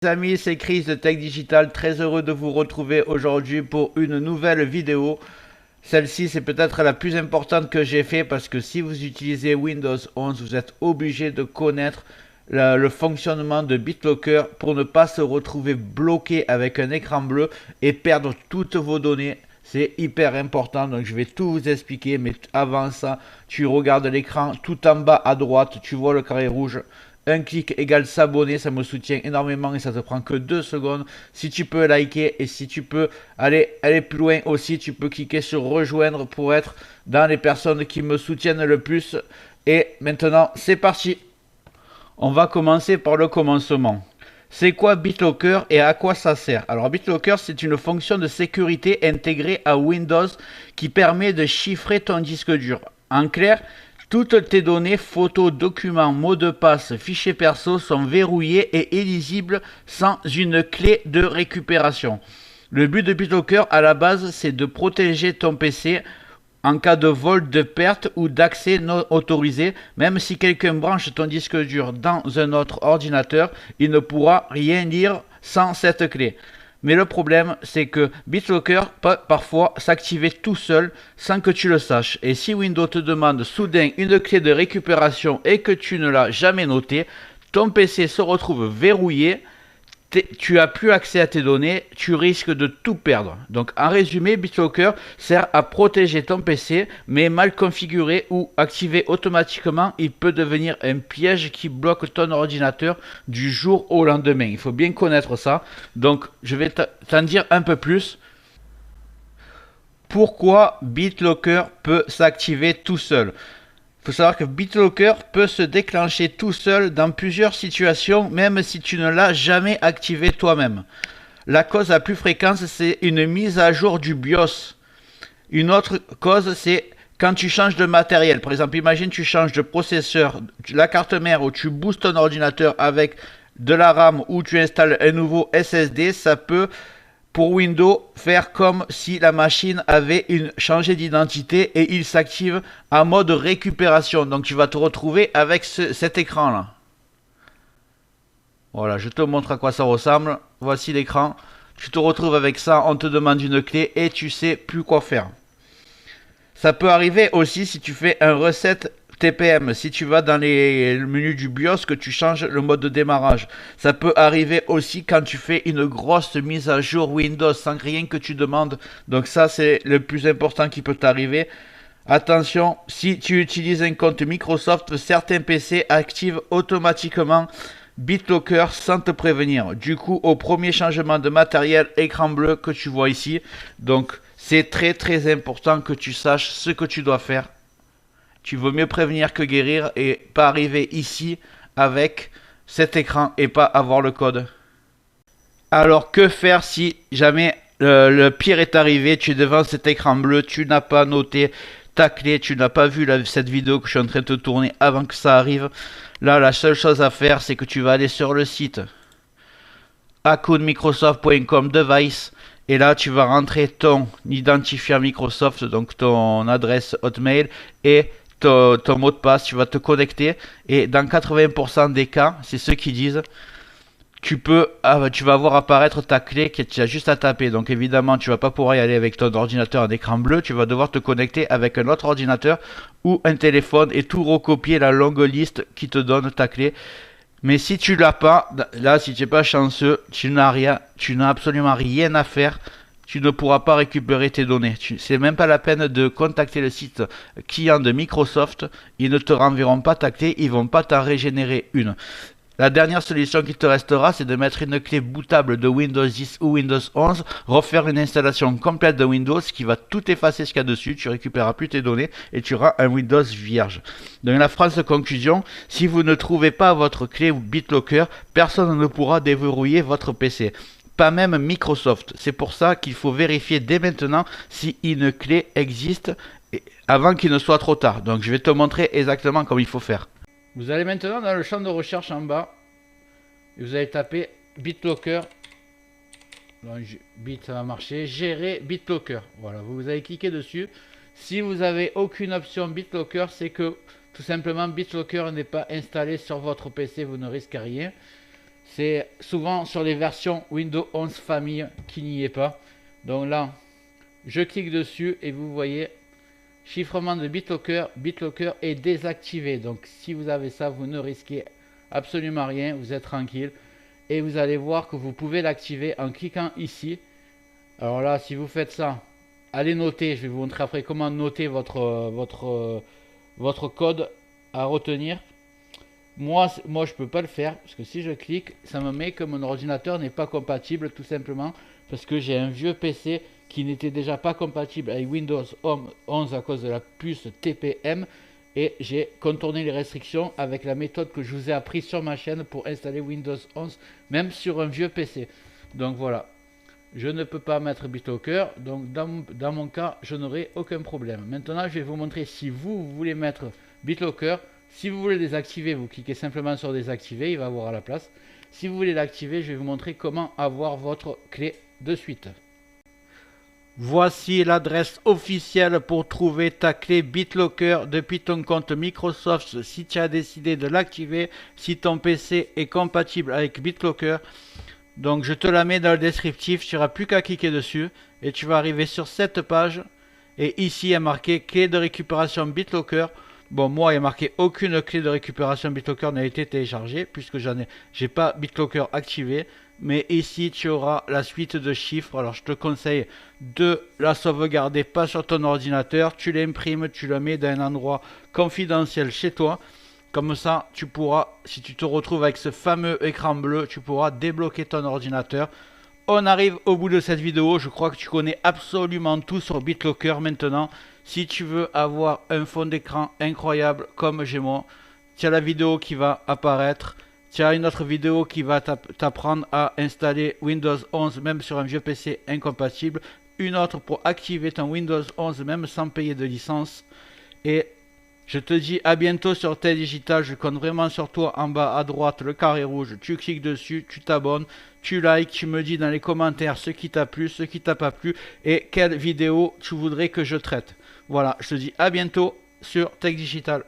Amis, c'est Chris de Tech Digital, très heureux de vous retrouver aujourd'hui pour une nouvelle vidéo. Celle-ci, c'est peut-être la plus importante que j'ai fait parce que si vous utilisez Windows 11, vous êtes obligé de connaître le fonctionnement de BitLocker pour ne pas se retrouver bloqué avec un écran bleu et perdre toutes vos données. C'est hyper important, donc je vais tout vous expliquer, mais avant ça, tu regardes l'écran tout en bas à droite, tu vois le carré rouge. Un clic égale s'abonner, ça me soutient énormément et ça te prend que 2 secondes. Si tu peux liker et si tu peux aller plus loin aussi, tu peux cliquer sur rejoindre pour être dans les personnes qui me soutiennent le plus. Et maintenant, c'est parti. On va commencer par le commencement. C'est quoi BitLocker et à quoi ça sert? Alors BitLocker, c'est une fonction de sécurité intégrée à Windows qui permet de chiffrer ton disque dur. En clair, toutes tes données, photos, documents, mots de passe, fichiers perso sont verrouillés et illisibles sans une clé de récupération. Le but de BitLocker à la base, c'est de protéger ton PC en cas de vol, de perte ou d'accès non autorisé. Même si quelqu'un branche ton disque dur dans un autre ordinateur, il ne pourra rien lire sans cette clé. Mais le problème, c'est que BitLocker peut parfois s'activer tout seul sans que tu le saches. Et si Windows te demande soudain une clé de récupération et que tu ne l'as jamais notée, ton PC se retrouve verrouillé, tu n'as plus accès à tes données, tu risques de tout perdre. Donc en résumé, BitLocker sert à protéger ton PC, mais mal configuré ou activé automatiquement, il peut devenir un piège qui bloque ton ordinateur du jour au lendemain. Il faut bien connaître ça. Donc je vais t'en dire un peu plus. Pourquoi BitLocker peut s'activer tout seul? Il faut savoir que BitLocker peut se déclencher tout seul dans plusieurs situations, même si tu ne l'as jamais activé toi-même. La cause la plus fréquente, c'est une mise à jour du BIOS. Une autre cause, c'est quand tu changes de matériel. Par exemple, imagine tu changes de processeur, la carte mère, ou tu boostes ton ordinateur avec de la RAM, ou tu installes un nouveau SSD, ça peut pour Windows faire comme si la machine avait changé d'identité et il s'active en mode récupération. Donc tu vas te retrouver avec cet écran là. Voilà, je te montre à quoi ça ressemble. Voici l'écran. Tu te retrouves avec ça, on te demande une clé et tu sais plus quoi faire. Ça peut arriver aussi si tu fais un reset TPM, si tu vas dans le menu du BIOS que tu changes le mode de démarrage. Ça peut arriver aussi quand tu fais une grosse mise à jour Windows sans rien que tu demandes. Donc ça c'est le plus important qui peut t'arriver. Attention, si tu utilises un compte Microsoft, certains PC activent automatiquement BitLocker sans te prévenir. Du coup, au premier changement de matériel, écran bleu que tu vois ici. Donc c'est très important que tu saches ce que tu dois faire. Tu veux mieux prévenir que guérir et pas arriver ici avec cet écran et pas avoir le code. Alors que faire si jamais le pire est arrivé, tu es devant cet écran bleu, tu n'as pas noté ta clé, tu n'as pas vu cette vidéo que je suis en train de te tourner avant que ça arrive. Là, la seule chose à faire, c'est que tu vas aller sur le site accountmicrosoft.com device et là, tu vas rentrer ton identifiant Microsoft, donc ton adresse Hotmail et ton mot de passe, tu vas te connecter et dans 80% des cas, c'est ceux qui disent, tu vas voir apparaître ta clé que tu as juste à taper. Donc évidemment, tu vas pas pouvoir y aller avec ton ordinateur en écran bleu, tu vas devoir te connecter avec un autre ordinateur ou un téléphone et tout recopier la longue liste qui te donne ta clé. Mais si tu l'as pas, là si tu n'es pas chanceux, tu n'as absolument rien à faire. Tu ne pourras pas récupérer tes données. C'est même pas la peine de contacter le site client de Microsoft. Ils ne te renverront pas ta clé, ils vont pas t'en régénérer une. La dernière solution qui te restera, c'est de mettre une clé bootable de Windows 10 ou Windows 11, refaire une installation complète de Windows qui va tout effacer ce qu'il y a dessus, tu récupéreras plus tes données et tu auras un Windows vierge. Donc la phrase de conclusion, si vous ne trouvez pas votre clé ou BitLocker, personne ne pourra déverrouiller votre PC. Pas même Microsoft. C'est pour ça qu'il faut vérifier dès maintenant si une clé existe avant qu'il ne soit trop tard. Donc je vais te montrer exactement comment il faut faire. Vous allez maintenant dans le champ de recherche en bas et vous allez taper BitLocker. Bit ça va marcher. Gérer BitLocker. Voilà, vous allez cliquer dessus. Si vous n'avez aucune option BitLocker, c'est que tout simplement BitLocker n'est pas installé sur votre PC, vous ne risquez rien. C'est souvent sur les versions Windows 11 famille qui n'y est pas. Donc là, je clique dessus et vous voyez, chiffrement de BitLocker. BitLocker est désactivé. Donc si vous avez ça, vous ne risquez absolument rien. Vous êtes tranquille. Et vous allez voir que vous pouvez l'activer en cliquant ici. Alors là, si vous faites ça, allez noter. Je vais vous montrer après comment noter votre code à retenir. Moi, je peux pas le faire parce que si je clique, ça me met que mon ordinateur n'est pas compatible, tout simplement parce que j'ai un vieux PC qui n'était déjà pas compatible avec Windows 11 à cause de la puce TPM, et j'ai contourné les restrictions avec la méthode que je vous ai appris sur ma chaîne pour installer Windows 11 même sur un vieux PC. Donc voilà, je ne peux pas mettre BitLocker, donc dans mon cas je n'aurai aucun problème. Maintenant je vais vous montrer si vous voulez mettre BitLocker. Si vous voulez désactiver, vous cliquez simplement sur désactiver, il va avoir à la place. Si vous voulez l'activer, je vais vous montrer comment avoir votre clé de suite. Voici l'adresse officielle pour trouver ta clé BitLocker depuis ton compte Microsoft si tu as décidé de l'activer, si ton PC est compatible avec BitLocker. Donc je te la mets dans le descriptif, tu n'auras plus qu'à cliquer dessus et tu vas arriver sur cette page. Et ici il y a marqué clé de récupération BitLocker. Bon, moi, il y a marqué aucune clé de récupération BitLocker n'a été téléchargée puisque j'ai pas BitLocker activé. Mais ici, tu auras la suite de chiffres. Alors, je te conseille de la sauvegarder pas sur ton ordinateur. Tu l'imprimes, tu le mets dans un endroit confidentiel chez toi. Comme ça, tu pourras, si tu te retrouves avec ce fameux écran bleu, tu pourras débloquer ton ordinateur. On arrive au bout de cette vidéo. Je crois que tu connais absolument tout sur BitLocker maintenant. Si tu veux avoir un fond d'écran incroyable comme j'ai moi, tu as la vidéo qui va apparaître. Tu as une autre vidéo qui va t'apprendre à installer Windows 11 même sur un vieux PC incompatible. Une autre pour activer ton Windows 11 même sans payer de licence. Et je te dis à bientôt sur Tech Digital. Je compte vraiment sur toi. En bas à droite, le carré rouge. Tu cliques dessus, tu t'abonnes, tu likes, tu me dis dans les commentaires ce qui t'a plu, ce qui t'a pas plu et quelle vidéo tu voudrais que je traite. Voilà, je te dis à bientôt sur Tech Digital.